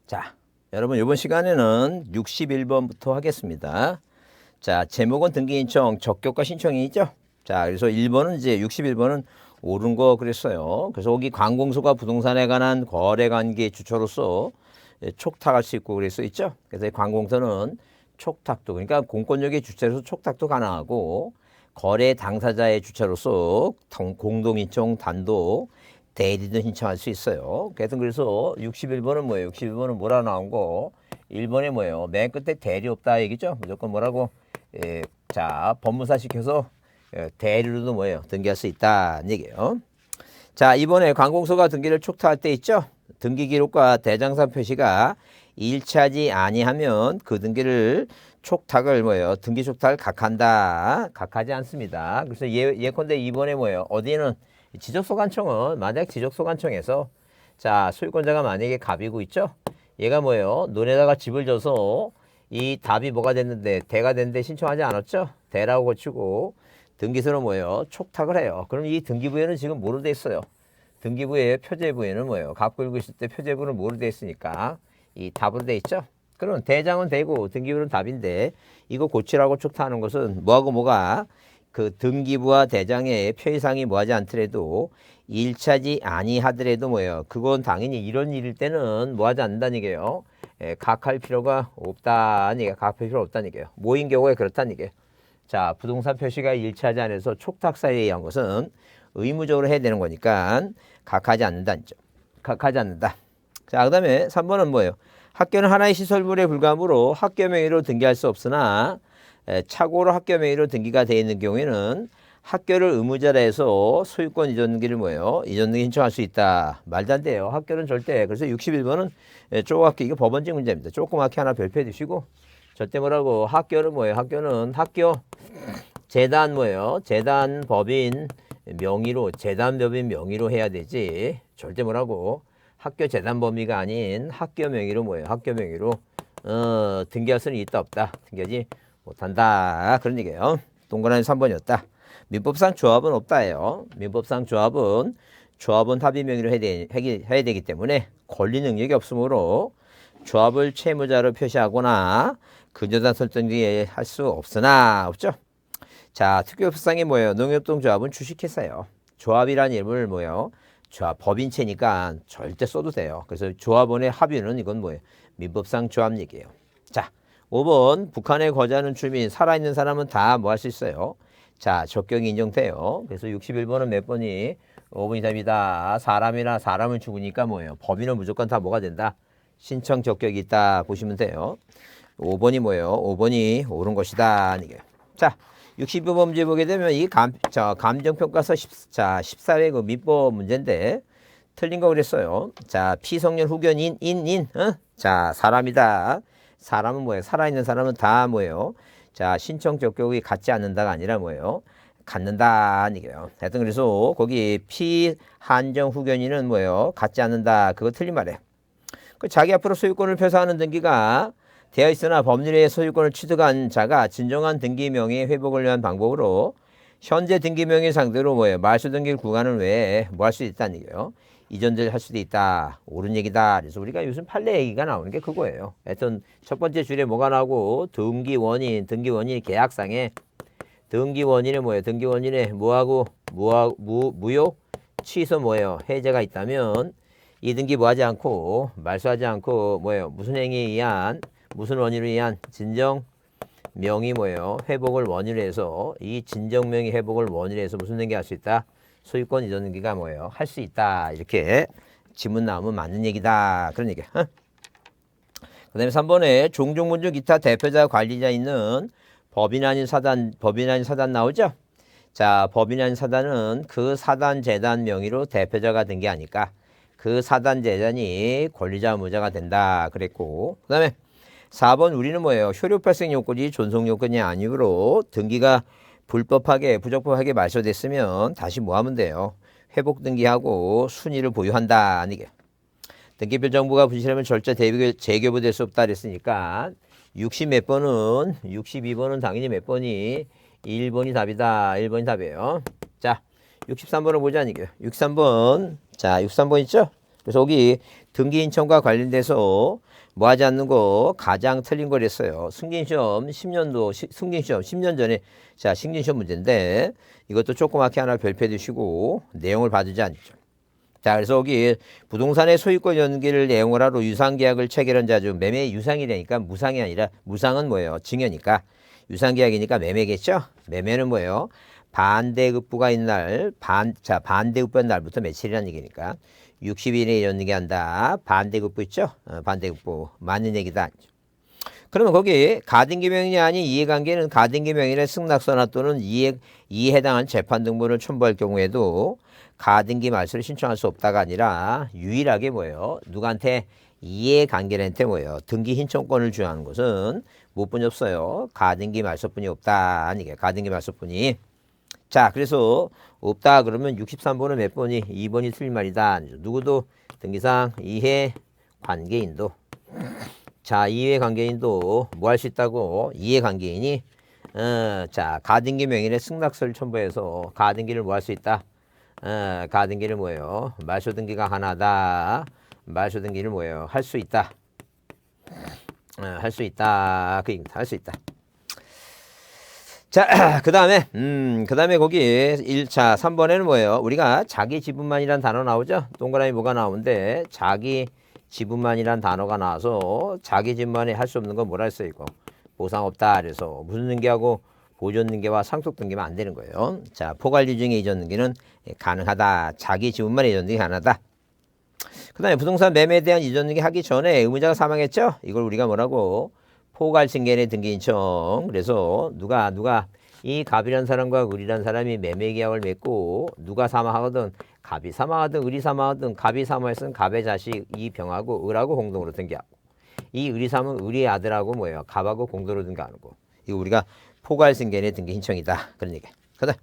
자, 여러분 이번 시간에는 61번부터 하겠습니다. 자, 제목은 등기 신청, 적격과 신청이 있죠. 자, 그래서 1번은 이제 61번은 옳은 거 그랬어요. 그래서 여기 관공서가 부동산에 관한 거래 관계 주체로서 촉탁할 수 있고 그랬어 있죠. 그래서 관공서는 촉탁도, 그러니까 공권력의 주체로서 촉탁도 가능하고 거래 당사자의 주체로서 공동 신청, 단독 대리도 신청할 수 있어요. 그래서 61번은 뭐예요? 61번은 뭐라 나온 거? 1번에 뭐예요? 맨 끝에 대리 없다 얘기죠? 무조건 뭐라고? 자, 법무사 시켜서 대리로도 뭐예요? 등기할 수 있다는 얘기예요. 자, 이번에 관공서가 등기를 촉탁할 때 있죠? 등기 기록과 대장산 표시가 일치하지 아니하면 그 등기를 촉탁을 뭐예요? 등기 촉탁을 각한다. 각하지 않습니다. 그래서 예컨대 이번에 뭐예요? 어디는 지적소관청은 만약 지적소관청에서 자, 소유권자가 만약에 갑이고 있죠? 얘가 뭐예요? 논에다가 집을 져서 이 답이 뭐가 됐는데 대가 됐는데 신청하지 않았죠? 대라고 고치고 등기소는 뭐예요? 촉탁을 해요. 그럼 이 등기부에는 지금 뭐로 돼 있어요? 등기부의 표제부에는 뭐예요? 갖고 읽고 있을 때 표제부는 뭐로 돼 있으니까 이 답으로 돼 있죠? 그럼 대장은 되고 등기부는 답인데 이거 고치라고 촉탁하는 것은 뭐하고 뭐가 그 등기부와 대장의 표의상이 뭐하지 않더라도 일치하지 아니하더라도 뭐예요? 그건 당연히 이런 일일 때는 뭐하지 않는다는 얘기예요. 각할 필요가 없다는 얘기예요. 각할 필요 없다는 얘기예요. 모인 경우에 그렇다는 얘기예요. 자, 부동산 표시가 일치하지 않아서 촉탁 사유에 의한 것은 의무적으로 해야 되는 거니까 각하지 않는다는 점. 각하지 않는다. 자, 그 다음에 3번은 뭐예요? 학교는 하나의 시설물에 불과하므로 학교 명의로 등기할 수 없으나 착오로 학교 명의로 등기가 되어 있는 경우에는 학교를 의무자라 해서 소유권 이전 등기를 뭐예요? 이전 등기 신청할 수 있다. 말도 안 돼요. 학교는 절대. 그래서 61번은 조그맣게 이거 법원직 문제입니다. 조그맣게 하나 별표해 두시고 절대 뭐라고 학교는 뭐예요? 학교는 학교 재단 뭐예요? 재단 법인 명의로 재단 법인 명의로 해야 되지. 절대 뭐라고 학교 재단 범위가 아닌 학교 명의로 뭐예요? 학교 명의로 등기할 수는 있다 없다. 등기하지 못한다. 그런 얘기예요. 동그라미 3번이었다. 민법상 조합은 없다예요. 민법상 조합은 합의 명의로 해야 되기 때문에 권리 능력이 없으므로 조합을 채무자로 표시하거나 근저당 설정이 할 수 없죠. 자, 특별법상이 뭐예요? 농협동조합은 주식회사예요. 조합이라는 이름을 뭐예요? 조합, 법인체니까 절대 써도 돼요. 그래서 조합원의 합의는 이건 뭐예요? 민법상 조합 얘기예요. 자, 5번 북한에 거주하는 주민 살아있는 사람은 다 뭐 할 수 있어요? 자, 적격이 인정돼요. 그래서 61번은 몇 번이 5번이 답이다. 사람이나 사람을 죽으니까 뭐예요? 법인은 무조건 다 뭐가 된다? 신청 적격이 있다 보시면 돼요. 5번이 뭐예요? 5번이 옳은 것이다. 이게. 자, 62번 문제 보게 되면 이 감정평가서 14회 그 민법 문제인데 틀린 거 그랬어요. 자, 피성년 후견인 자, 사람이다. 사람은 뭐예요? 살아있는 사람은 다 뭐예요? 자, 신청 적격이 갖지 않는다가 아니라 뭐예요? 갖는다 이게요. 하여튼 그래서 거기 피한정 후견인은 뭐예요? 갖지 않는다. 그거 틀린 말이에요. 그 자기 앞으로 소유권을 표사하는 등기가 되어 있으나 법률의 소유권을 취득한 자가 진정한 등기 명의 회복을 위한 방법으로 현재 등기 명의 상대로 뭐예요? 말소 등기를 구간을 외에 뭐 할 수 있다는 얘기예요. 이전될 할 수도 있다. 옳은 얘기다. 그래서 우리가 요즘 판례 얘기가 나오는 게 그거예요. 하여튼 첫 번째 줄에 뭐가 나오고 등기 원인이 계약상에 등기 원인에 뭐예요? 등기 원인에 무효 취소 뭐예요? 해제가 있다면 이 등기 뭐 하지 않고 말소하지 않고 뭐예요? 무슨 행위에 의한 무슨 원인으로 의한 진정 명의 뭐예요? 회복을 원인으로 해서 이 진정 명의 회복을 원인으로 해서 무슨 등기 할 수 있다? 소유권 이전 등기가 뭐예요? 할 수 있다. 이렇게 지문 나오면 맞는 얘기다. 그런 얘기야. 그 다음에 3번에 종종문주 기타 대표자 관리자 있는 법인 아닌 사단 나오죠? 자, 법인 아닌 사단은 그 사단 재단 명의로 대표자가 된 게 아닐까? 그 사단 재단이 권리자 의무자가 된다 그랬고, 그 다음에 4번 우리는 뭐예요? 효력 발생 요건이 존속 요건이 아니므로 등기가 불법하게 부적법하게 말소됐으면 다시 뭐 하면 돼요? 회복 등기하고 순위를 보유한다. 아니게. 등기별 정보가 분실하면 절차 재교부될 수 없다 그랬으니까 60 몇 번은 62번은 당연히 몇 번이 1번이 답이다. 1번이 답이에요. 자, 63번을 보자. 아니게요. 63번. 자, 63번 있죠? 그래서 여기 등기 신청과 관련돼서 뭐 하지 않는 거 가장 틀린 거랬어요. 승진시험 10년도 승진시험 10년 전에 자 승진시험 문제인데 이것도 조그맣게 하나 별표해 두시고 내용을 봐주지 않죠. 자 그래서 여기 부동산의 소유권 연기를 내용을 하러 유상계약을 체결한 자 중 매매 유상이라니까 무상이 아니라 무상은 뭐예요? 증여니까 유상계약이니까 매매겠죠? 매매는 뭐예요? 반대급부가 있는 날 반대급부 한 날부터 며칠이라는 얘기니까 60일에 연기한다. 반대급부 있죠? 반대급부 맞는 얘기다. 그러면 거기 가등기 명령이 아닌 이해관계는 가등기 명령의 승낙서나 또는 이에 해당한 재판 등본을 첨부할 경우에도 가등기 말소를 신청할 수 없다가 아니라 유일하게 뭐예요? 누구한테 이해관계한테 뭐예요? 등기 신청권을 주하는 것은 무엇뿐이 없어요? 가등기 말소뿐이 없다. 아니게 가등기 말소뿐이. 자 그래서 없다 그러면 63번은 몇 번이 2번이 틀린 말이다. 누구도 등기상 이해관계인도 자 이해관계인도 뭐 할 수 있다고 이해관계인이 자 가등기 명의의 승낙서를 첨부해서 가등기를 뭐 할 수 있다. 가등기를 뭐예요? 말소등기가 하나다. 말소등기를 뭐예요? 할 수 있다. 할 수 있다. 할 수 있다. 자, 그 다음에 거기 1차 3번에는 뭐예요? 우리가 자기 지분만이란 단어 나오죠? 동그라미 뭐가 나오는데 자기 지분만이란 단어가 나와서 자기 지분만에 할 수 없는 건 뭐라 했어요? 이거 보상 없다. 그래서 무슨 등기하고 보존 등기와 상속 등기만 안 되는 거예요. 자, 포괄리 중에 이전 등기는 가능하다. 자기 지분만 이전 등기 가능하다. 그 다음에 부동산 매매에 대한 이전 등기 하기 전에 의무자가 사망했죠? 이걸 우리가 뭐라고? 포괄승계인의 등기 신청. 그래서 누가 이 갑이라는 사람과 을이라는 사람이 매매 계약을 맺고 누가 사망하거든 갑이 사망하든 을이 사망하든 갑이 사망했으면 갑의 자식 이 병하고 을하고 공동으로 등기하고 이 을이 사망은 을의 아들하고 뭐예요? 갑하고 공동으로 등기하는 거. 이거 우리가 포괄승계인의 등기 신청이다. 그런 얘기. 그다음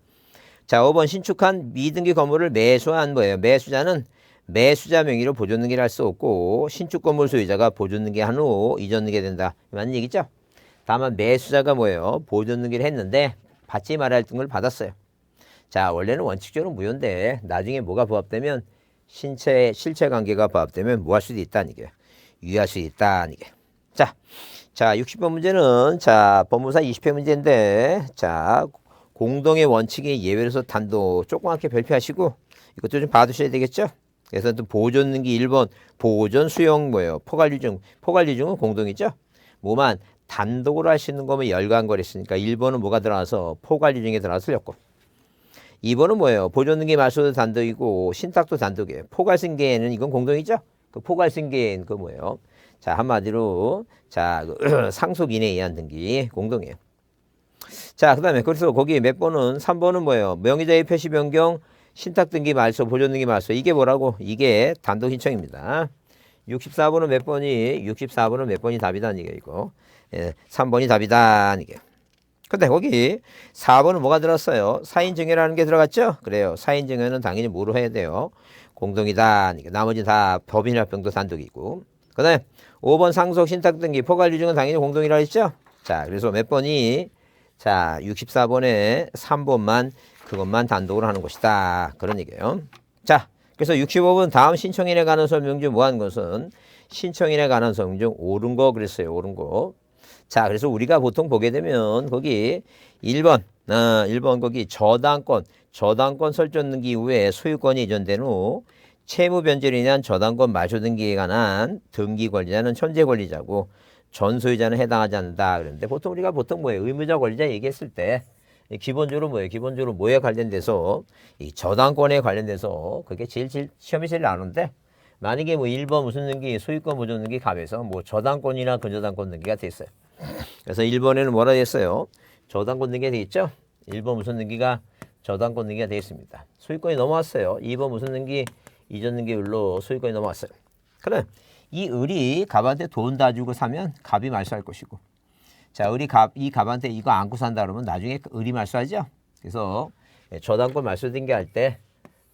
자 5번 신축한 미등기 건물을 매수한 뭐예요? 매수자는 매수자 명의로 보존 등기를 할 수 없고 신축 건물 소유자가 보존 등기한 후 이전 등기가 된다. 맞는 얘기죠? 다만 매수자가 뭐예요? 보존 등기를 했는데 받지 말아야 할 등을 받았어요. 자 원래는 원칙적으로 무효인데 나중에 뭐가 부합되면 실체 관계가 부합되면 뭐 할 수도 있다는 얘기예요. 유의할 수 있다는 얘기예요. 자 60번 문제는 자 법무사 20회 문제인데 자 공동의 원칙이 예외로서 단도 조그맣게 별표하시고 이것도 좀 봐두셔야 되겠죠? 그래서 또 보존 등기 1번 보존 수용 뭐예요? 포괄리 중은 공동이죠? 뭐만 단독으로 할 수 있는 거면 열관거리했으니까 1번은 뭐가 들어가서 포괄리 중에 들어가서 틀렸고 2번은 뭐예요? 보존 등기 말소도 단독이고 신탁도 단독이에요. 포괄승계는 이건 공동이죠? 그 포괄승계는 그 뭐예요? 자 한마디로 자 상속인에 의한 등기 공동이에요. 자 그다음에 그래서 거기 몇 번은 3번은 뭐예요? 명의자의 표시 변경 신탁 등기 말소, 보존 등기 말소. 이게 뭐라고? 이게 단독 신청입니다. 64번은 몇 번이? 64번은 몇 번이 답이다. 이게 이거. 3번이 답이다. 이게. 근데 거기 4번은 뭐가 들었어요? 사인증여라는 게 들어갔죠? 그래요. 사인증여는 당연히 뭐로 해야 돼요? 공동이다. 이게. 나머지 다 법인 합병도 단독이고. 그 다음에 5번 상속 신탁 등기 포괄 유증은 당연히 공동이라고 했죠? 자, 그래서 몇 번이? 자, 64번에 3번만 그것만 단독으로 하는 것이다. 그런 얘기예요. 자, 그래서 65번 다음 신청인에 관한 설명 중 뭐한 것은 신청인에 관한 설명 중 옳은 거 그랬어요. 옳은 거. 자, 그래서 우리가 보통 보게 되면 거기 1번 거기 저당권 설정 등기 이후에 소유권이 이전된 후 채무 변제로 인한 저당권 말소 등기에 관한 등기 권리자는 현재 권리자고 전 소유자는 해당하지 않는다. 그런데 보통 우리가 뭐예요? 의무자 권리자 얘기했을 때 기본적으로 뭐예요? 기본적으로 뭐에 관련돼서 이 저당권에 관련돼서 그게 시험이 제일 나오는데 만약에 뭐 1번 무슨 등기 소유권 보존 등기 갑에서 뭐 저당권이나 근저당권 등기가 돼 있어요. 그래서 1번에는 뭐라 했어요? 저당권 등기가 돼 있죠? 1번 무슨 등기가 저당권 등기가 돼 있습니다. 소유권이 넘어왔어요. 2번 무슨 등기 이전 등기율로 소유권이 넘어왔어요. 그래 이 을이 갑한테 돈 다 주고 사면 갑이 말소할 것이고 자, 이 갑한테 이거 안고 산다 그러면 나중에 을이 말소하죠? 그래서 저당권 말소 등기할 때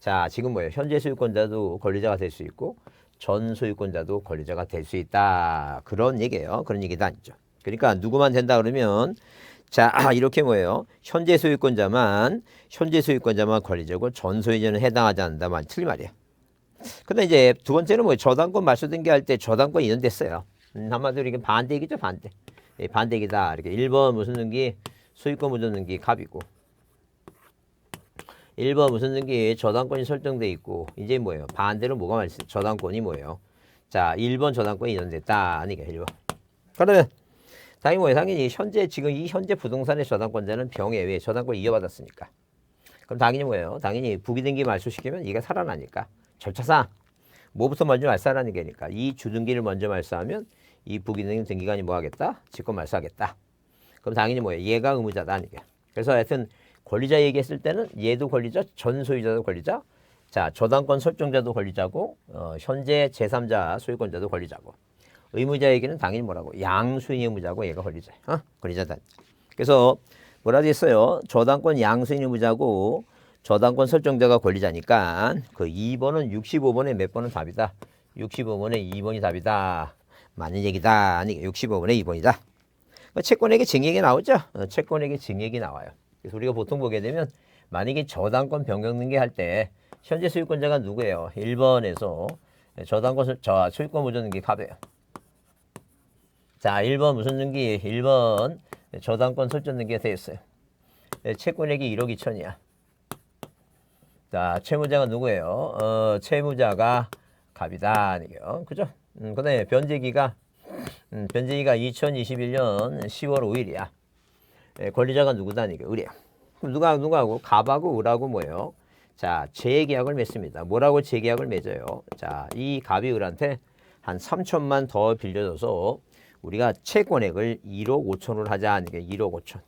자, 지금 뭐예요? 현재 소유권자도 권리자가 될 수 있고 전 소유권자도 권리자가 될 수 있다. 그런 얘기예요. 그런 얘기도 아니죠. 그러니까 누구만 된다 그러면 자, 이렇게 뭐예요? 현재 소유권자만 권리자고 전 소유자는 해당하지 않는다. 틀린 말이에요. 근데 이제 두 번째는 뭐 저당권 말소 등기할 때 저당권 이전됐어요. 한마디로 이게 반대 얘기죠, 반대. 예, 반대 얘기다. 이렇게 1번 무슨 등기, 소유권 무전 등기 갑이고. 1번 무슨 등기 저당권이 설정돼 있고, 이제 뭐예요? 반대로 뭐가 말했어요? 저당권이 뭐예요? 자, 1번 저당권이 이전됐다. 아니까 1번. 그러면 당연히 뭐예요? 당연히 현재 지금 이 현재 부동산의 저당권자는 병에 의해 저당권을 이어받았으니까. 그럼 당연히 뭐예요? 당연히 부기등기 말소시키면 이게 살아나니까. 절차상 뭐부터 먼저 말소하라는 게니까 이 주등기를 먼저 말소하면 이 부기등기 등기관이 뭐 하겠다? 직권 말소하겠다. 그럼 당연히 뭐예요? 얘가 의무자다. 이게. 그래서 하여튼 권리자 얘기했을 때는 얘도 권리자, 전 소유자도 권리자, 자 저당권 설정자도 권리자고 현재 제3자 소유권자도 권리자고 의무자 얘기는 당연히 뭐라고? 양수인 의무자고 얘가 권리자. 권리자다. 그래서 뭐라 돼 있어요? 저당권 양수인 의무자고 저당권 설정자가 권리자니까 그 2번은 65번에 몇 번은 답이다. 65번에 2번이 답이다. 맞는 얘기다. 아니 65번에 2번이다. 채권에게 증액이 나오죠? 채권에게 증액이 나와요. 그래서 우리가 보통 보게 되면 만약에 저당권 변경 등기할 때 현재 소유권자가 누구예요? 1번에서 저당권 소유권 무전 등기 갑이에요. 자 1번 무슨 등기? 1번 저당권 설정 등기가 되어 있어요. 채권액이 1억 2천이야. 자, 채무자가 누구예요? 채무자가 갑이다. 아니요. 그죠? 그 다음에 변제기가 2021년 10월 5일이야. 권리자가 누구다. 아니요. 을이야. 그럼 누가하고? 갑하고 을하고 뭐예요? 자, 재계약을 맺습니다. 뭐라고 재계약을 맺어요? 자, 이 갑이 을한테 한 3천만 더 빌려줘서 우리가 채권액을 1억 5천으로 하자. 아니요. 1억 5천.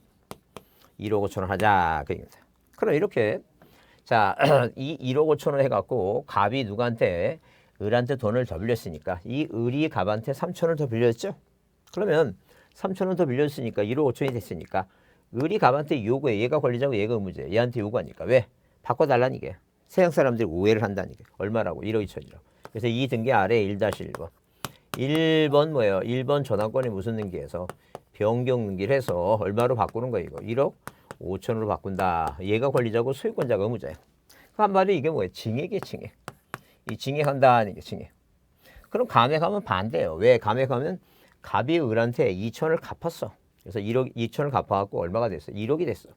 1억 5천을 하자. 그럼 이렇게 자, 이 1억 5천을 해갖고 갑이 누구한테 을한테 돈을 더 빌렸으니까 이 을이 갑한테 3천을 더 빌렸죠. 그러면 3천을 더 빌렸으니까 1억 5천이 됐으니까 을이 갑한테 요구해. 얘가 권리자고 얘가 의무자야. 얘한테 요구하니까 왜? 바꿔달라는 게. 세상 사람들이 오해를 한다는 게. 얼마라고? 1억 2천이라고. 그래서 이 등기 아래 1-1번. 1번 뭐예요? 1번 저당권이 무슨 등기에서 변경 등기를 해서 얼마로 바꾸는 거예요? 이거 1억 5천으로 바꾼다. 얘가 권리자고 소유권자가 의무자예요. 한 말이 이게 뭐예요? 징액이에요, 징액. 이 징액한다는 게 징액. 그럼 감액하면 반대예요. 왜? 감액하면 갑이 을한테 2천을 갚았어. 그래서 1억 2천을 갚아갖고 얼마가 됐어? 1억이 됐어.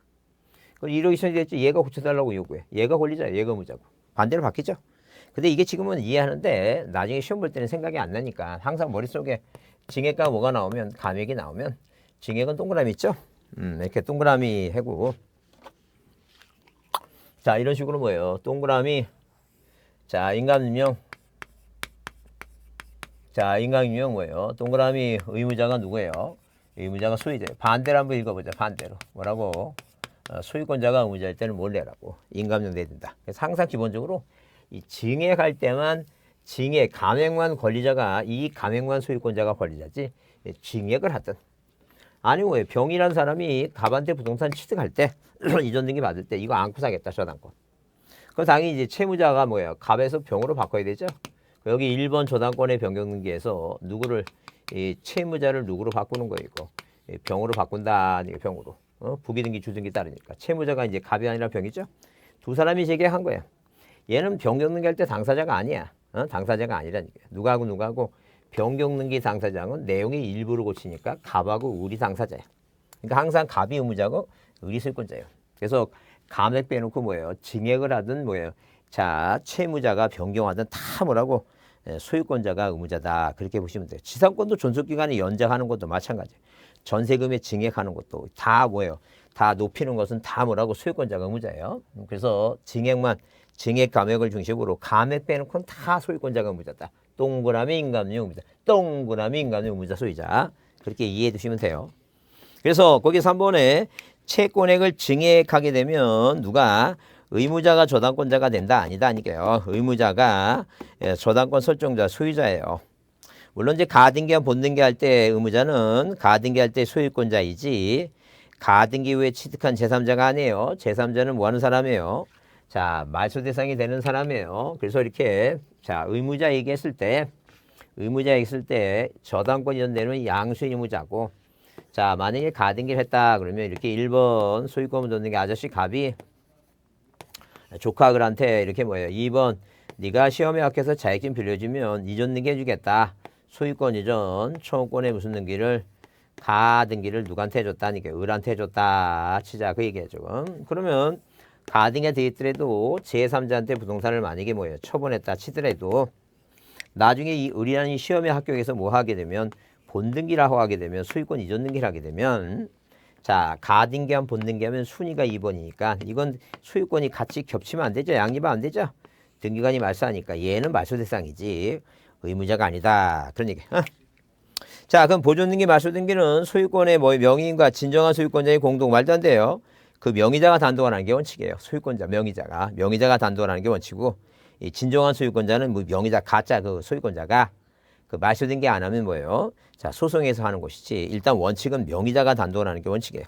그럼 1억 2천이 됐지. 얘가 고쳐달라고 요구해. 얘가 권리자예요. 얘가 의무자고. 반대로 바뀌죠. 근데 이게 지금은 이해하는데 나중에 시험 볼 때는 생각이 안 나니까 항상 머릿속에 징액과 뭐가 나오면 감액이 나오면 징액은 동그라미 있죠? 이렇게 동그라미 해고 자 이런 식으로 뭐예요? 동그라미 자 인감임명 자 인감임명 뭐예요? 동그라미 의무자가 누구예요? 의무자가 소유자예요. 반대로 한번 읽어보자. 반대로 뭐라고? 소유권자가 의무자일 때는 몰래라고 인감임명 돼야 된다. 그래서 항상 기본적으로 이 징액할 때만 징액 감액만 권리자가 이 감액만 소유권자가 권리자지 징액을 하든 아니면 왜 병이란 사람이 갑한테 부동산 취득할 때 이전 등기 받을 때 이거 안고 사겠다 저당권. 그럼 당연히 이제 채무자가 뭐예요? 갑에서 병으로 바꿔야 되죠. 여기 1번 저당권의 변경 등기에서 누구를 이 채무자를 누구로 바꾸는 거예요? 이거 병으로 바꾼다. 이게 병으로 부기등기 주등기 따르니까 채무자가 이제 갑이 아니라 병이죠. 두 사람이 재계약한 거야. 얘는 변경 등기할 때 당사자가 아니야. 당사자가 아니라니까. 누가하고 변경등기 당사자는 내용의 일부를 고치니까 갑하고 을이 당사자야. 그러니까 항상 갑이 의무자고 을이 소유권자예요. 그래서 감액 빼놓고 뭐예요? 증액을 하든 뭐예요? 자 채무자가 변경하든 다 뭐라고? 소유권자가 의무자다. 그렇게 보시면 돼요. 지상권도 존속기간에 연장하는 것도 마찬가지예요. 전세금에 증액하는 것도 다 뭐예요? 다 높이는 것은 다 뭐라고? 소유권자가 의무자예요. 그래서 증액 감액을 중심으로 감액 빼놓고는 다 소유권자가 의무자다. 동그라미 인감용 의무자. 동그라미 인감용 의무자 소유자. 그렇게 이해해 두시면 돼요. 그래서 거기 3번에 채권액을 증액하게 되면 누가 의무자가 저당권자가 된다 아니다 아니게요. 의무자가 저당권 설정자 소유자예요. 물론 이제 가등기와 본등기 할 때 의무자는 가등기 할 때 소유권자이지 가등기 후에 취득한 제3자가 아니에요. 제3자는 뭐 하는 사람이에요? 자, 말소 대상이 되는 사람이에요. 그래서 이렇게 자, 의무자 얘기했을 때 저당권 이전되는 양수인 의무자고 자, 만약에 가등기를 했다 그러면 이렇게 1번 소유권 묻는 게 아저씨 갑이 조카들한테 이렇게 뭐예요? 2번 네가 시험에 합격해서 자격증 빌려주면 이전 등기 해주겠다. 소유권 이전, 청구권의 무슨 등기를 가 등기를 누구한테 해줬다니까 을한테 해줬다 치자 그 얘기야 지금. 그러면 가 등기가 돼 있더라도 제3자한테 부동산을 만약에 뭐예요 처분했다 치더라도 나중에 이 을이라는 시험에 합격해서 뭐 하게 되면 본등기라고 하게 되면 소유권 이전 등기를 하게 되면 자 가등기하면 본등기하면 순위가 2번이니까 이건 소유권이 같이 겹치면 안 되죠. 양립은 안 되죠. 등기관이 말소하니까 얘는 말소 대상이지 의무자가 아니다 그런 얘기. 자 그럼 보존등기 말소등기는 소유권의 뭐 명의인과 진정한 소유권자의 공동 말도 안 돼요. 그 명의자가 단독하는 게 원칙이에요. 소유권자 명의자가 단독하는 게 원칙이고 이 진정한 소유권자는 뭐 명의자 가짜 그 소유권자가 그 말소등기 안 하면 뭐예요? 자 소송에서 하는 것이지 일단 원칙은 명의자가 단독하는 게 원칙이에요.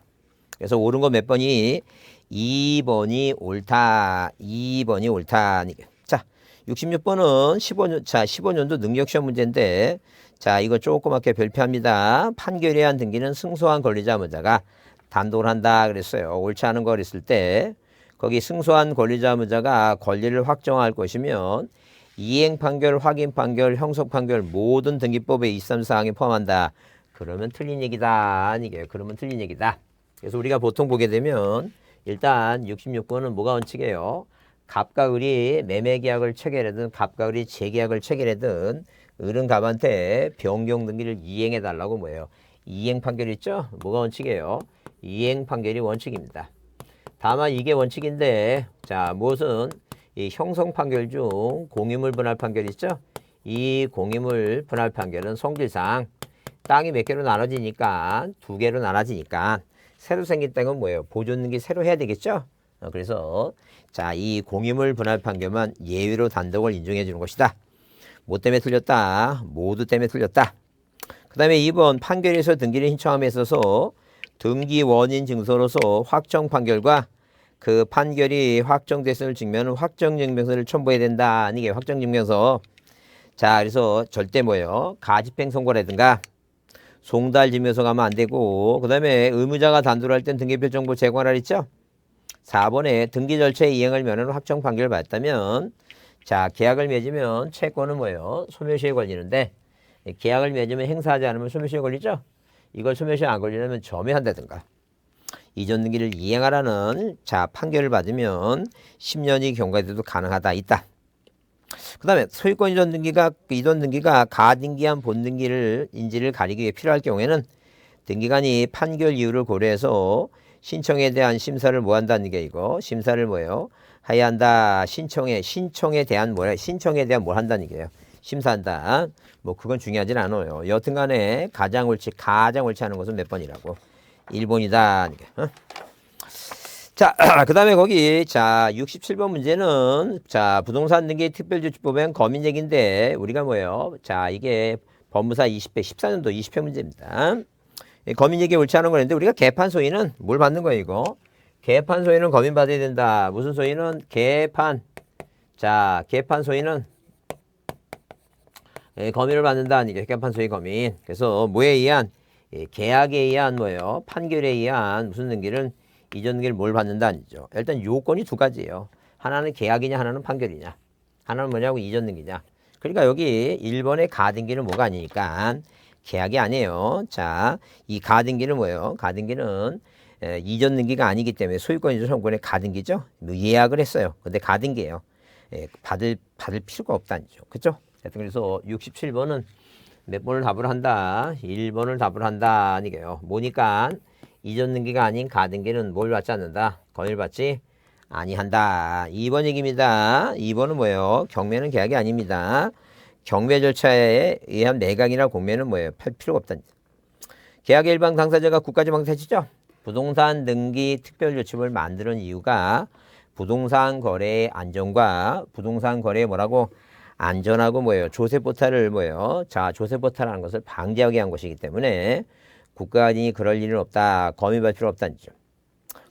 그래서 옳은 거 몇 번이 2번이 옳다. 2번이 옳다. 자 66번은 15년도 능력시험 문제인데 자 이거 조그맣게 별표합니다. 판결에 의한 등기는 승소한 권리자 문자가 단독을 한다 그랬어요. 옳지 않은 거 그랬을 때 거기 승소한 권리자 문자가 권리를 확정할 것이면 이행 판결, 확인 판결, 형석 판결 모든 등기법의 2, 3 사항에 포함한다. 그러면 틀린 얘기다. 아니게요. 그러면 틀린 얘기다. 그래서 우리가 보통 보게 되면 일단 66번은 뭐가 원칙이에요? 갑과 을이 매매 계약을 체결하든 갑과 을이 재계약을 체결하든 을은 갑한테 변경 등기를 이행해 달라고 뭐예요? 이행 판결 있죠? 뭐가 원칙이에요? 이행 판결이 원칙입니다. 다만 이게 원칙인데 자 무엇은 이 형성 판결 중 공유물 분할 판결 있죠? 이 공유물 분할 판결은 성질상 땅이 몇 개로 나눠지니까 두 개로 나눠지니까 새로 생긴 땅은 뭐예요? 보존 등기 새로 해야 되겠죠? 그래서 자 이 공유물 분할 판결만 예외로 단독을 인정해 주는 것이다. 뭐 때문에 틀렸다? 모두 때문에 틀렸다. 그 다음에 2번 판결에서 등기를 신청함에 있어서 등기 원인 증서로서 확정 판결과 그 판결이 확정됐음을 증명하는 확정증명서를 첨부해야 된다. 이게 확정증명서. 자 그래서 절대 뭐예요? 가집행 선고라든가 송달증명서 가면 안 되고 그 다음에 의무자가 단독으로 할 땐 등기표 정보 제공하라 했죠? 4번에 등기 절차의 이행을 면하는 확정 판결을 받았다면 자 계약을 맺으면 채권은 뭐예요? 소멸시효에 걸리는데 계약을 맺으면 행사하지 않으면 소멸시효에 걸리죠? 이걸 소멸시효에 안 걸리려면 점유한다든가 이전 등기를 이행하라는 자 판결을 받으면 10년이 경과돼도 가능하다 있다. 그 다음에 소유권 이전 등기가 가등기한 본등기를 인지를 가리기 위해 필요할 경우에는 등기관이 판결 이유를 고려해서 신청에 대한 심사를 뭐 한다는 게 이거 심사를 뭐예요? 해야 한다. 신청에 대한 신청에 대한 뭘 한다는 게요. 심사한다. 뭐 그건 중요하진 않아요. 여튼간에 가장 옳지 하는 것은 몇 번이라고? 1번이다. 자, 그 다음에 거기, 자, 67번 문제는, 자, 부동산 등기 특별조치법엔 거민 얘기인데, 우리가 뭐예요? 자, 이게 법무사 20회, 14년도 20회 문제입니다. 거민 얘기 옳지 않은 거였는데, 우리가 개판 소위는 뭘 받는 거예요, 이거? 개판 소위는 거민 받아야 된다. 무슨 소위는? 개판. 자, 개판 소위는 거민을 받는다. 이게 개판 소위 거민. 그래서 뭐에 의한? 계약에 의한 뭐예요? 판결에 의한 무슨 등기를 이전 등기를 뭘 받는다 아니죠. 일단 요건이 두 가지예요. 하나는 계약이냐 하나는 판결이냐. 하나는 뭐냐고 이전 등기냐. 그러니까 여기 1번의 가등기는 뭐가 아니니까 계약이 아니에요. 자, 이 가등기는 뭐예요? 가등기는 이전 등기가 아니기 때문에 소유권 이전 청구권의 가등기죠. 뭐 예약을 했어요. 근데 가등기예요. 받을 필요가 없다니죠. 그렇죠? 그래서 67번은 몇 번을 답을 한다? 1번을 답을 한다. 아니게요. 뭐니까 이전 등기가 아닌 가등기는 뭘 받지 않는다? 권리를 받지 아니한다. 2번 얘기입니다. 2번은 뭐예요? 경매는 계약이 아닙니다. 경매 절차에 의한 매각이나 공매는 뭐예요? 팔 필요가 없다. 계약의 일방 당사자가 국가지방자치죠. 부동산 등기 특별조치법을 만드는 이유가 부동산 거래의 안정과 부동산 거래의 뭐라고? 안전하고 뭐예요? 조세포탈을 뭐예요? 자, 조세포탈하는 것을 방지하기 위한 것이기 때문에 국가안이 그럴 일은 없다. 거민받을 필요 없다는 점.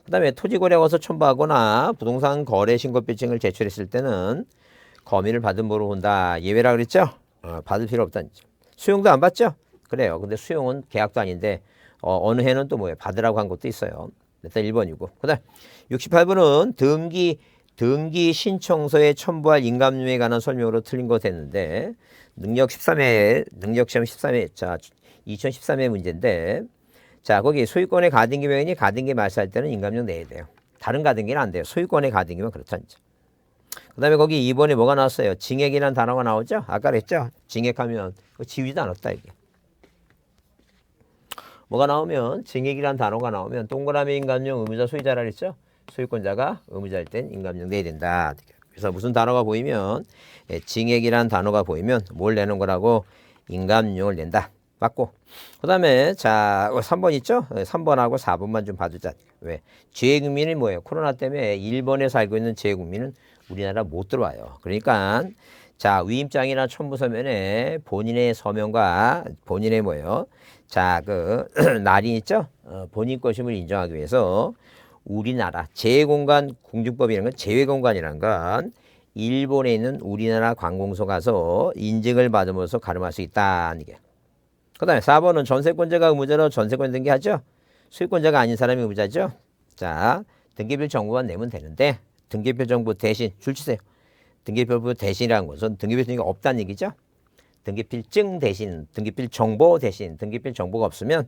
그 다음에 토지거래허가서 첨부하거나 부동산 거래 신고표증을 제출했을 때는 거민을 받은 보로 본다. 예외라 그랬죠? 받을 필요 없다는 점. 수용도 안 받죠? 그래요. 근데 수용은 계약도 아닌데 어느 해는 또 뭐예요? 받으라고 한 것도 있어요. 일단 1번이고. 그 다음 68번은 등기 등기 신청서에 첨부할 인감료에 관한 설명으로 틀린 거 됐는데 능력 13회 능력 시험 13회 자 2013회 문제인데 자 거기 소유권의 가등기 명인이 가등기 말소할 때는 인감료 내야 돼요. 다른 가등기는 안 돼요. 소유권의 가등기면 그렇다 이제. 그다음에 거기 2번에 뭐가 나왔어요? 징액이라는 단어가 나오죠? 아까 그랬죠? 징액하면 지우지도 않았다 이게. 뭐가 나오면 징액이라는 단어가 나오면 동그라미 인감용 의무자 소유자라 그랬죠? 소유권자가 의무자일 땐 인감용 내야 된다. 그래서 무슨 단어가 보이면 징액이라는 단어가 보이면 뭘 내는 거라고 인감용을 낸다. 맞고. 그다음에 자 3번 있죠? 3번하고 4번만 좀 봐주자. 왜? 재외국민이 뭐예요? 코로나 때문에 일본에 살고 있는 재외국민은 우리나라 못 들어와요. 그러니까 자 위임장이나 첨부서면에 본인의 서명과 본인의 뭐예요? 자 그 날이 있죠? 본인 것임을 인정하기 위해서 우리나라 제외공간 공증법이라는 건 제외공간이라는 건 일본에 있는 우리나라 관공서 가서 인증을 받으면서 가름할 수 있다. 이게. 그 다음에 4번은 전세권자가 의무자로 전세권 등기하죠. 소유권자가 아닌 사람이 의무자죠. 자 등기별 정보만 내면 되는데 등기별 정보 대신 줄치세요. 등기별 대신이라는 것은 등기별 정보가 없다는 얘기죠. 등기필증 대신 등기필 정보 대신 등기필 정보가 없으면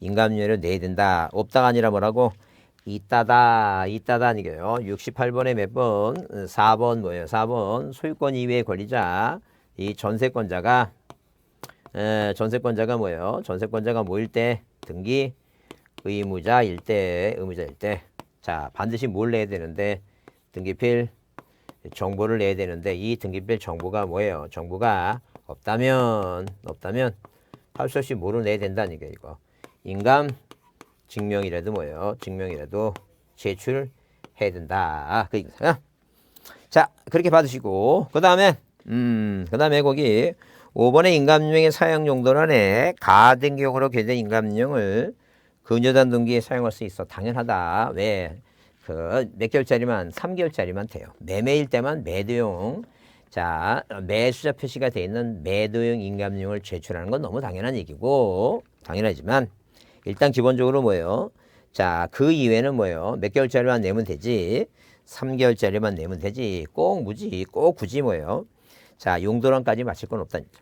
인감료를 내야 된다. 없다가 아니라 뭐라고? 있다다 이게요. 68번에 몇 번? 4번 뭐예요? 4번 소유권 이외의 권리자 이 전세권자가 뭐예요? 전세권자가 뭐일 때? 등기 의무자일 때 자 반드시 뭘 내야 되는데 등기필 정보를 내야 되는데 이 등기필 정보가 뭐예요? 정보가 없다면 할 수 없이 뭐를 내야 된다는 게 이거 인감 증명이라도 뭐예요? 증명이라도 제출해야 된다. 자 그렇게 받으시고 그 다음에 거기 5번의 인감용의 사용 용도란에 가등기용으로 개된 인감용을 근저당 등기에 사용할 수 있어. 당연하다. 왜? 그 몇 개월짜리만 3개월짜리만 돼요. 매매일 때만 매도용 자 매수자 표시가 되어 있는 매도용 인감용을 제출하는 건 너무 당연한 얘기고 당연하지만 일단 기본적으로 뭐예요? 자 그 이외에는 뭐예요? 몇 개월짜리만 내면 되지 3개월짜리만 내면 되지 꼭 굳이 뭐예요? 자 용도론까지 맞출 건 없다니까.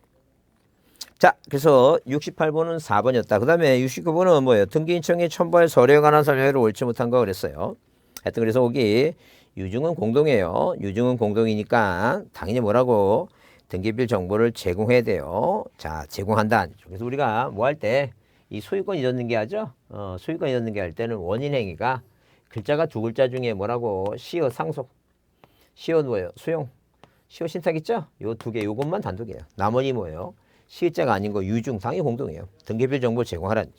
자 그래서 68번은 4번이었다. 그 다음에 69번은 뭐예요? 등기인청에 첨부할 서류에 관한 설명을 옳지 못한 거 그랬어요. 하여튼 그래서 거기 유증은 공동이에요. 유증은 공동이니까 당연히 뭐라고 등기필 정보를 제공해야 돼요. 자 제공한다. 그래서 우리가 뭐 할 때 이 소유권 이전 등기하죠. 소유권 이전 등기 할 때는 원인 행위가 글자가 두 글자 중에 뭐라고 시어 상속 시어 뭐예요? 수용 시어 신탁 있죠? 요 두 개 요것만 단독이에요. 나머지 뭐예요? 시자가 아닌 거 유증 당연히 공동이에요. 등기필 정보 제공하라는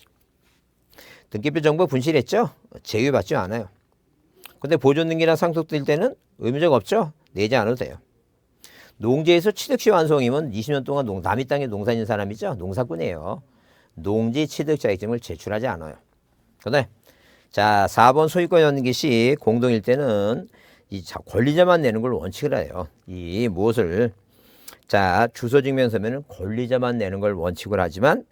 등기필 정보 분실했죠? 제외받지 않아요. 근데 보존 등기나 상속될 때는 의무자가 없죠? 내지 않아도 돼요. 농지에서 취득시 완성이면 20년 동안 남의 땅에 농사 짓는 사람이죠? 농사꾼이에요. 농지 취득 자격증을 제출하지 않아요. 그다음에 자 4번 소유권 연기 시 공동일 때는 이 권리자만 내는 걸 원칙을 해요. 이 무엇을 자 주소증명서면은 권리자만 내는 걸 원칙으로 하지만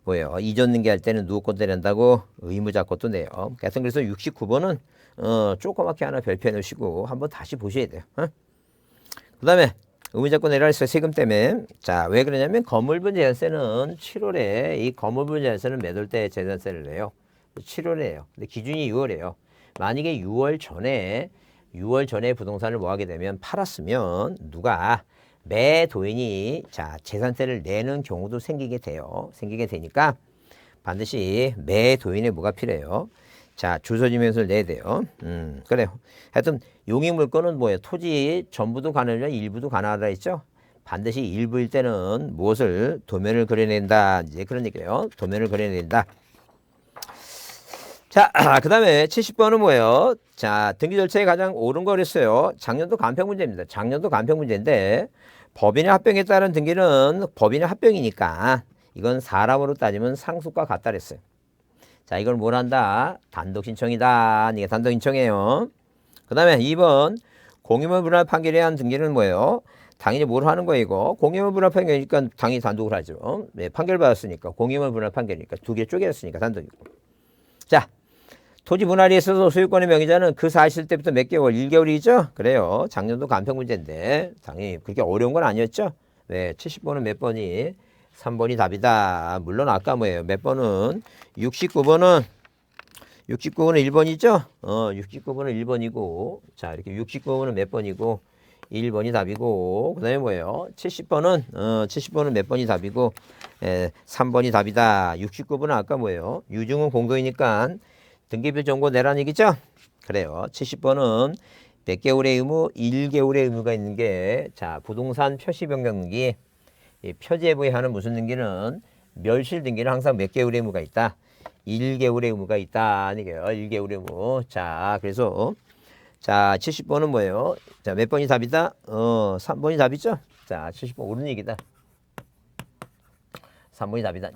뭐예요? 이전 등기할 때는 누구 것도 낸다고 의무자 것도 내요. 하여튼 그래서 69번은 조그맣게 하나 별표해 놓으시고 한번 다시 보셔야 돼요. 그 다음에 의무자권 내라 했어요. 세금 때문에. 자, 왜 그러냐면 건물분 재산세는 7월에 이 건물분 재산세는 매도할 때 재산세를 내요. 7월에 해요. 근데 기준이 6월이에요. 만약에 6월 전에 부동산을 뭐 하게 되면 팔았으면 누가 매도인이 자 재산세를 내는 경우도 생기게 돼요. 생기게 되니까 반드시 매도인의 뭐가 필요해요. 자 주소지명서를 내야 돼요. 그래요. 하여튼 용익물건은 뭐예요? 토지 전부도 가능하냐 일부도 가능하다 했죠. 반드시 일부일 때는 무엇을 도면을 그려낸다. 이제 그런 얘기예요. 도면을 그려낸다. 자, 그 다음에 70번은 뭐예요? 자, 등기 절차에 가장 옳은 거 그랬어요. 작년도 간평 문제입니다. 작년도 간평 문제인데 법인의 합병에 따른 등기는 법인의 합병이니까 이건 사람으로 따지면 상속과 같다 그랬어요. 자, 이걸 뭘 한다? 단독 신청이다. 이게 단독 신청이에요. 그 다음에 2번 공유물 분할 판결에 의한 등기는 뭐예요? 당연히 뭘 하는 거예요, 이거? 공유물 분할 판결이니까 당연히 단독을 하죠. 네, 판결 받았으니까 공유물 분할 판결이니까 두 개 쪼개졌으니까 단독이고. 자, 토지 분할에 있어서 소유권의 명의자는 그 사실 때부터 몇 개월? 1개월이죠? 그래요. 작년도 간평 문제인데 당연히 그렇게 어려운 건 아니었죠? 네, 70번은 몇 번이? 3번이 답이다. 물론 아까 뭐예요? 몇 번은? 69번은 1번이죠? 69번은 1번이고 자 이렇게 69번은 몇 번이고 1번이 답이고 그 다음에 뭐예요? 70번은 몇 번이 답이고 3번이 답이다. 69번은 아까 뭐예요? 유증은 공도이니까 등기부 정보 내라는 얘기죠? 그래요. 70번은 몇 개월의 의무? 1개월의 의무가 있는 게 자 부동산 표시 변경 등기 이 표제부에 하는 무슨 등기는 멸실 등기는 항상 몇 개월의 의무가 있다. 1개월의 의무가 있다. 이게요. 1개월의 의무. 자, 그래서 자, 70번은 뭐예요? 자, 몇 번이 답이다? 3번이 답이죠? 자, 70번 옳은 얘기다. 3번이 답이다.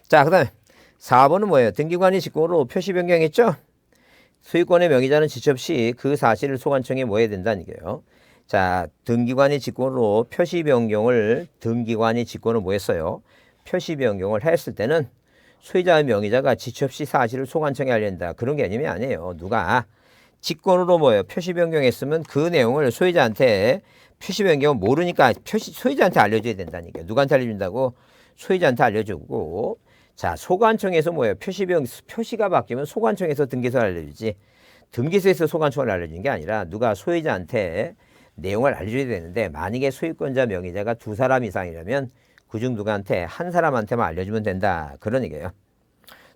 자, 그다음에 4번은 뭐예요? 등기관이 직권으로 표시 변경했죠? 소유권의 명의자는 지체 없이 그 사실을 소관청에 뭐 해야 된다는 얘기예요. 자, 등기관이 직권으로 표시 변경을 등기관이 직권을 뭐 했어요? 표시 변경을 했을 때는 소유자의 명의자가 지체 없이 사실을 소관청에 알린다. 그런 개념이 아니에요. 누가 직권으로 뭐예요? 표시 변경했으면 그 내용을 소유자한테 표시 변경을 모르니까 소유자한테 알려줘야 된다는 얘기예요. 누구한테 알려준다고? 소유자한테 알려주고 자 소관청에서 뭐예요? 표시가 바뀌면 소관청에서 등기소를 알려주지 등기소에서 소관청을 알려주는 게 아니라 누가 소유자한테 내용을 알려줘야 되는데 만약에 소유권자 명의자가 2사람 이상이라면 그중 누구한테 한 사람한테만 알려주면 된다. 그런 얘기예요.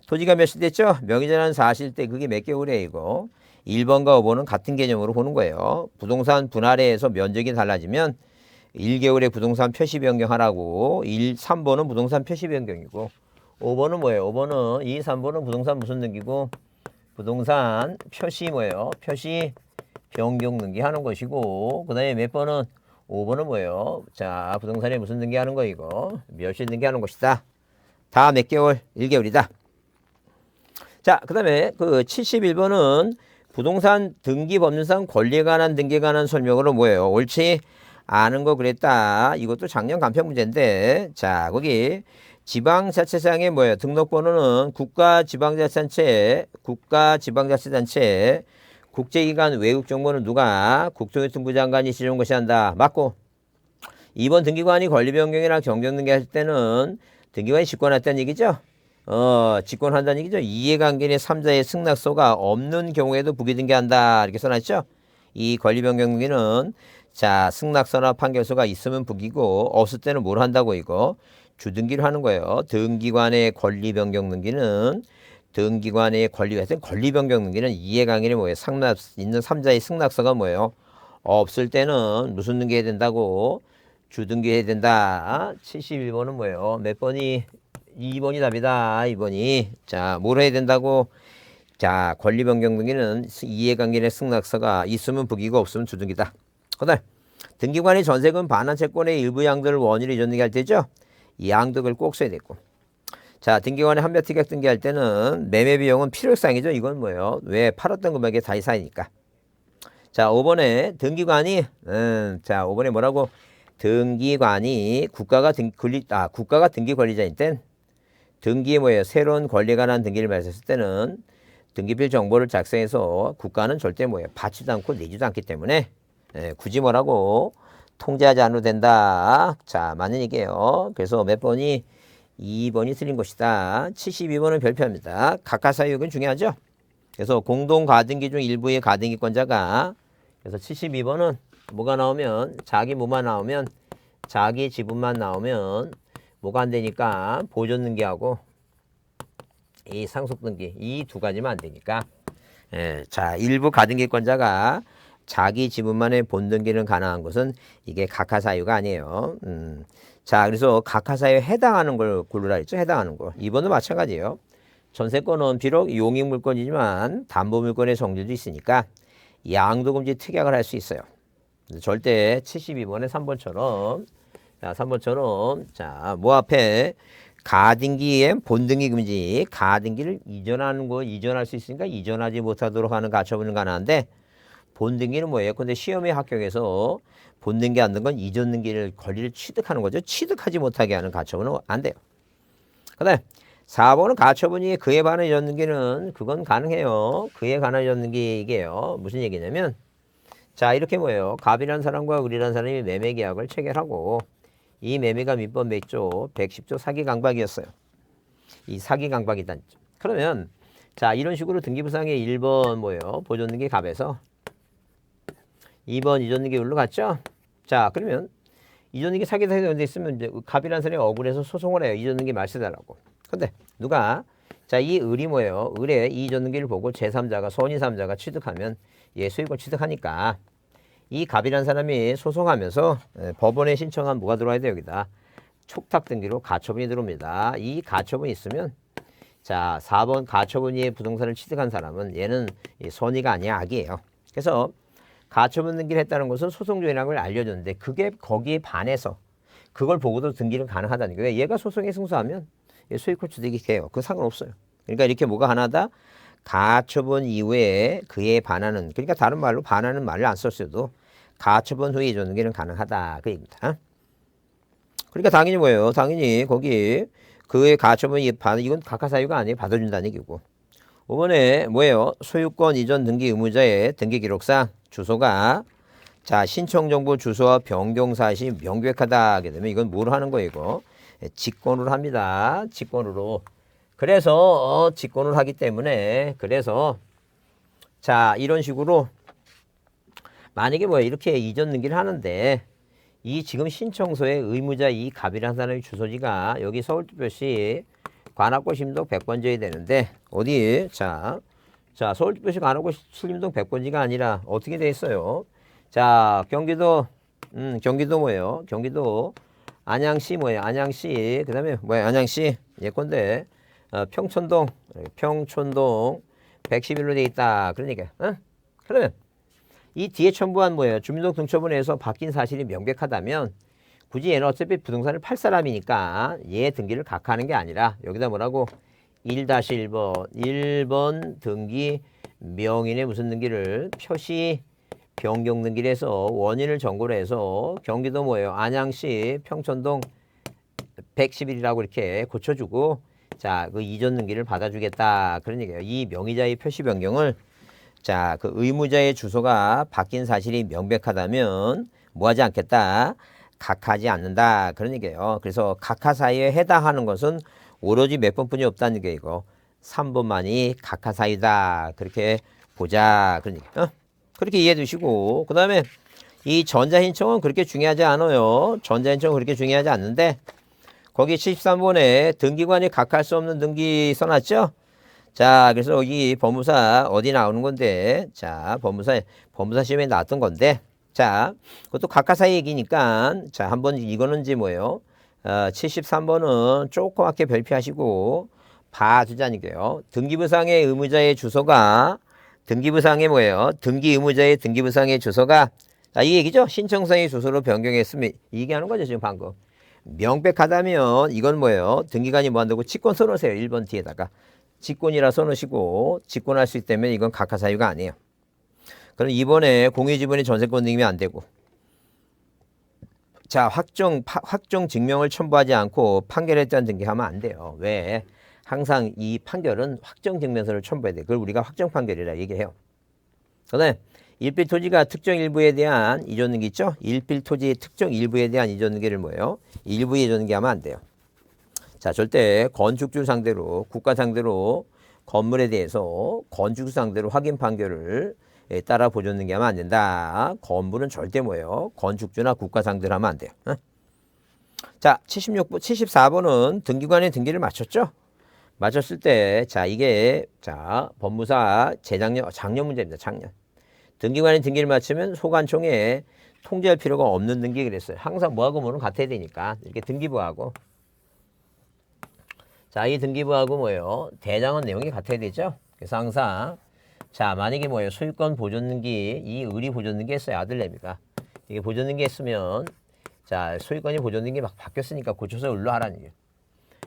토지가 멸실됐죠? 명의자는 사실 때 그게 몇 개월이고 1번과 5번은 같은 개념으로 보는 거예요. 부동산 분할에 의해서 면적이 달라지면 1개월에 부동산 표시 변경하라고 3번은 부동산 표시 변경이고 5번은 뭐예요? 5번은 2, 3번은 부동산 무슨 등기고 부동산 표시 뭐예요? 표시 변경 등기하는 것이고 그 다음에 몇 번은 5번은 뭐예요? 자 부동산에 무슨 등기하는 거 이거 멸실 등기하는 것이다. 다 몇 개월? 1개월이다. 자 그 다음에 그 71번은 부동산 등기 법률상 권리에 관한 등기에 관한 설명으로 뭐예요? 옳지 아는 거 그랬다. 이것도 작년 간평 문제인데 자 거기 지방자치상의 뭐예요? 등록번호는 국가지방자치단체 국제기관 외국정보는 누가? 국토교통부 장관이 지정 것이한다. 맞고 2번 등기관이 권리변경이나 경정등기할 때는 등기관이 직권했다는 얘기죠. 직권한다는 얘기죠. 이해관계인 3자의 승낙서가 없는 경우에도 부기등기한다. 이렇게 써놨죠. 이 권리변경등기는 자 승낙서나 판결서가 있으면 부기고 없을 때는 뭘 한다고 이거 주등기를 하는 거예요. 등기관의 권리변경등기는 등기관의 권리변경등기는 이해관계인이 뭐예요? 있는 3자의 승낙서가 뭐예요? 없을 때는 무슨 등기해야 된다고? 주등기해야 된다. 71번은 뭐예요? 몇 번이? 2번이 답이다. 2번이. 자, 뭘 해야 된다고? 자, 권리변경 등기는 이해관계인의 승낙서가 있으면 부기고 없으면 주등기다. 그다음 등기관이 전세금 반환 채권의 일부 양도를 원인을 이전등기할 때죠. 이 양도를 꼭 써야 되고. 자, 등기관이 한별 특약 등기할 때는 매매 비용은 필요사항이죠. 이건 뭐예요? 왜 팔았던 금액의 다이사이니까. 자, 5번에 등기관이 자, 5번에 뭐라고? 등기관이 국가가 등기 관리자인 땐 등기에 뭐예요? 새로운 권리에 관한 등기를 발생했을 때는 등기필 정보를 작성해서 국가는 절대 뭐예요? 받지도 않고 내지도 않기 때문에 굳이 뭐라고? 통제하지 않아도 된다. 자, 맞는 얘기예요. 그래서 몇 번이? 2번이 틀린 것이다. 72번은 별표입니다. 각하사유역은 중요하죠. 그래서 공동 가등기 중 일부의 가등기권자가 그래서 72번은 뭐가 나오면 자기 뭐만 나오면 자기 지분만 나오면 뭐가 안 되니까 보존 등기하고 이 상속 등기 이 두 가지만 안 되니까 자 일부 가등기권자가 자기 지분만의 본등기는 가능한 것은 이게 각하사유가 아니에요. 자 그래서 각하사유에 해당하는 걸 고르라 했죠. 해당하는 거. 2번도 마찬가지예요. 전세권은 비록 용익물권이지만 담보물권의 성질도 있으니까 양도금지 특약을 할 수 있어요. 절대 72번의 3번처럼 자 3번처럼 자 뭐 앞에 가등기에 본등기 금지 가등기를 이전하는 거 이전할 수 있으니까 이전하지 못하도록 하는 가처분은 가능한데 본등기는 뭐예요? 근데 시험에 합격해서 본등기 안 된 건 이전 등기를 권리를 취득하는 거죠. 취득하지 못하게 하는 가처분은 안 돼요. 그다음에 4번은 가처분이 그에 반해 이전등기는 그건 가능해요. 그에 관한 이전등기 이게요. 무슨 얘기냐면 자 이렇게 뭐예요. 갑이라는 사람과 을이라는 사람이 매매 계약을 체결하고 이 매매가 민법 몇 조? 110조 사기 강박이었어요. 이 사기 강박이다. 그러면 자 이런 식으로 등기부상의 1번 뭐예요? 보존등기 갑에서 2번 이전등기 을로 갔죠? 자 그러면 이전등기 사기다 해서 있으면 이제 갑이라는 사람이 억울해서 소송을 해요. 이전등기 말세달라고. 근데 누가 자 이 을이 뭐예요? 을의 이 이전등기를 보고 제3자가 선의3자가 취득하면 얘 수익을 취득하니까 이 갑이라는 사람이 소송하면서 법원에 신청한 뭐가 들어와야 돼요 여기다 촉탁등기로 가처분이 들어옵니다. 이 가처분이 있으면 자 4번 가처분이의 부동산을 취득한 사람은 얘는 선의가 아니야 악이에요. 그래서 가처분 등기를 했다는 것은 소송조이라는 걸 알려줬는데 그게 거기에 반해서 그걸 보고도 등기는 가능하다는 거예요. 얘가 소송에 승소하면 수익을 취득이 돼요. 그거 상관없어요. 그러니까 이렇게 뭐가 하나다? 가처분 이후에 그에 반하는 그러니까 다른 말로 반하는 말을 안 썼어도 가처분 후에 이전등기는 가능하다 그 얘기입니다. 그러니까 당연히 뭐예요? 당연히 거기 그의 가처분이 이건 각하사유가 아니에요. 받아준다는 얘기고. 5번에 뭐예요? 소유권 이전 등기 의무자의 등기기록상 주소가 자 신청정보 주소와 변경 사실이 명백하다 하게 되면 이건 뭘 하는 거예요? 이거 직권으로 합니다. 직권으로. 그래서 직권을 하기 때문에 그래서 자 이런 식으로 만약에 뭐 이렇게 이전 등기를 하는데 이 지금 신청서에 의무자 이 갑이라는 사람의 주소지가 여기 서울특별시 관악구 신림동 100번지여야 되는데 어디 자 서울특별시 관악구 신림동 100번지가 아니라 어떻게 돼 있어요? 자 경기도 뭐예요? 경기도 안양시 뭐예요? 안양시 그다음에 뭐예요? 안양시 예컨대 평촌동 111로 돼 있다. 그러니까 그러면 이 뒤에 첨부한 뭐예요? 주민등록등초본에서 바뀐 사실이 명백하다면 굳이 얘는 어차피 부동산을 팔 사람이니까 얘 등기를 각하하는 게 아니라 여기다 뭐라고 1-1번 등기 명인의 무슨 등기를 표시 변경 등기를 해서 원인을 정고를 해서 경기도 뭐예요? 안양시 평촌동 111이라고 이렇게 고쳐주고 자, 그 이전 등기를 받아주겠다. 그런 얘기예요. 이 명의자의 표시 변경을 자, 그 의무자의 주소가 바뀐 사실이 명백하다면 뭐 하지 않겠다? 각하지 않는다. 그런 얘기예요. 그래서 각하 사유에 해당하는 것은 오로지 몇 번뿐이 없다는 게 이거 3번만이 각하 사유다. 그렇게 보자. 그런 얘기. 그렇게 이해해 두시고 그 다음에 이 전자신청은 그렇게 중요하지 않아요. 전자신청은 그렇게 중요하지 않는데 거기 73번에 등기관이 각할 수 없는 등기 써놨죠? 자, 그래서 여기 법무사 어디 나오는 건데, 자, 법무사 시험에 나왔던 건데, 자, 그것도 각하사의 얘기니까, 자, 한번 이거는 이제 뭐예요? 73번은 조그맣게 별표하시고, 봐주자는 게요. 등기부상의 의무자의 주소가, 등기부상의 뭐예요? 등기 의무자의 등기부상의 주소가, 자, 이 얘기죠? 신청서의 주소로 변경했으면, 이게 하는 거죠, 지금 방금. 명백하다면 이건 뭐예요? 등기관이 뭐 한다고 직권 써놓으세요. 1번 뒤에다가. 직권이라 써놓으시고 직권할 수 있다면 이건 각하사유가 아니에요. 그럼 이번에 공유지분이 전세권 등기면 안 되고 자 확정 증명을 첨부하지 않고 판결에 대한 등기하면 안 돼요. 왜? 항상 이 판결은 확정 증명서를 첨부해야 돼. 그걸 우리가 확정 판결이라 얘기해요. 그다음에 일필 토지가 특정 일부에 대한 이전 등기 있죠? 일필 토지의 특정 일부에 대한 이전 등기를 뭐예요? 일부의 이전 등기하면 안 돼요. 자, 절대 건축주 상대로 국가 상대로 건물에 대해서 건축주 상대로 확인 판결을 따라 보존 등기하면 안 된다. 건물은 절대 뭐예요? 건축주나 국가 상대로 하면 안 돼요. 자, 74번은 등기관의 등기를 마쳤죠? 마쳤을 때, 자, 이게, 자, 법무사 작년 문제입니다. 작년. 등기관의 등기를 마치면 소관청에 통지할 필요가 없는 등기 그랬어요. 항상 뭐하고 뭐는 같아야 되니까. 이렇게 등기부하고. 자, 이 등기부하고 뭐예요? 대장은 내용이 같아야 되죠? 그래서 항상, 자, 만약에 뭐예요? 소유권 보존 등기, 이 을이 보존 등기 했어요. 아들내미가. 이게 보존 등기 했으면, 자, 소유권이 보존 등기 막 바뀌었으니까 고쳐서 을로 하라는 얘기예요.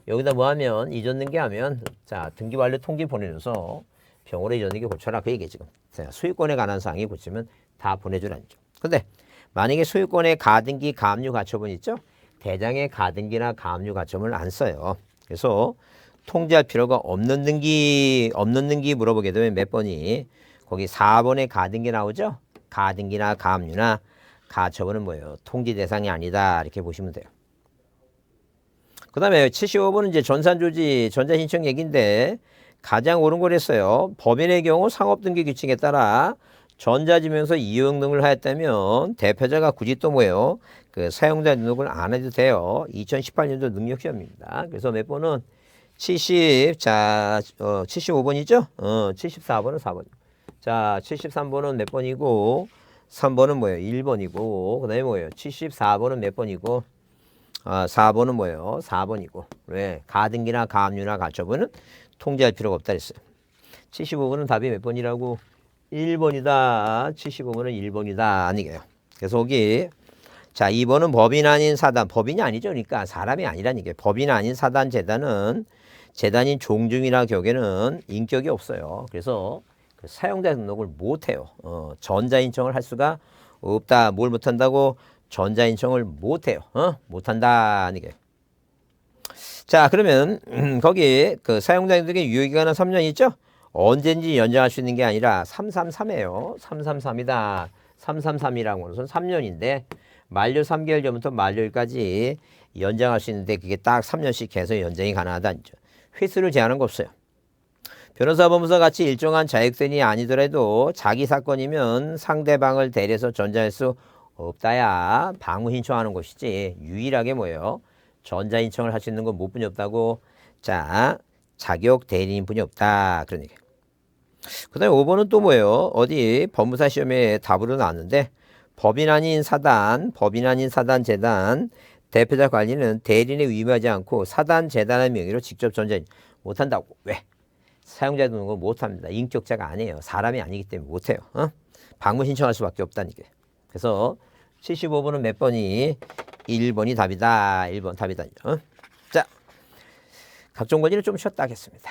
여기다 뭐 하면, 이전 등기 하면, 자, 등기 완료 통지 보내줘서 병원에 이전 등기 고쳐라. 그 얘기예요, 지금. 자, 소유권에 관한 사항이 고치면 다 보내주라는 거죠. 근데, 만약에 소유권의 가등기, 가압류 가처분 있죠? 대장의 가등기나 가압류 가처분을 안 써요. 그래서 통지할 필요가 없는 등기 물어보게 되면 몇 번이 거기 4번에 가등기 나오죠? 가등기나 가압류나 가처분은 뭐예요? 통지 대상이 아니다. 이렇게 보시면 돼요. 그 다음에 75번은 이제 전산조지, 전자신청 얘기인데 가장 옳은 거랬어요. 법인의 경우 상업등기 규칙에 따라 전자지명서 이용 등을 하였다면 대표자가 굳이 또 뭐예요? 그 사용자 등록을 안 해도 돼요. 2018년도 능력시험입니다. 그래서 몇 번은 75번이죠? 74번은 4번. 자, 73번은 몇 번이고 3번은 뭐예요? 1번이고 그 다음에 뭐예요? 74번은 몇 번이고 4번은 뭐예요? 4번이고 왜? 가등기나 가압류나 가처분은 통지할 필요가 없다 했어요. 75번은 답이 몇 번이라고? 1번이다. 75번은 1번이다. 아니게요. 그래서 여기 자 2번은 법인 아닌 사단. 법인이 아니죠. 그러니까 사람이 아니라는 게 법인 아닌 사단 재단은 재단인 종중이나 격에는 인격이 없어요. 그래서 그 사용자 등록을 못해요. 전자인청을 할 수가 없다. 뭘 못한다고? 전자인청을 못해요. 못한다. 아니게. 자 그러면 거기 그 사용자 등록의 유효기간은 3년 있죠? 언제든지 연장할 수 있는 게 아니라 333이에요. 333이다. 333이라는 것은 3년인데 만료 3개월 전부터 만료일까지 연장할 수 있는데 그게 딱 3년씩 해서 연장이 가능하다. 횟수를 제한한 거 없어요. 변호사 법무사 같이 일정한 자격선이 아니더라도 자기 사건이면 상대방을 대리해서 전자할 수 없다야 방문 신청하는 것이지 유일하게 뭐예요? 전자인청을 할 수 있는 건 뭐뿐이 없다고? 자 자격 대리인뿐이 없다. 그런 얘기예요. 그 다음에 5번은 또 뭐예요? 어디 법무사 시험에 답으로 나왔는데 법인 아닌 사단, 재단, 대표자 관리는 대리인에 위임하지 않고 사단, 재단의 명의로 직접 전자인 못한다고. 왜? 사용자 등록을 못합니다. 인격자가 아니에요. 사람이 아니기 때문에 못해요. 방문 신청할 수밖에 없다는 게. 그래서 75번은 몇 번이? 1번이 답이다. 1번 답이다. 자, 각종 권리를 좀 쉬었다 하겠습니다.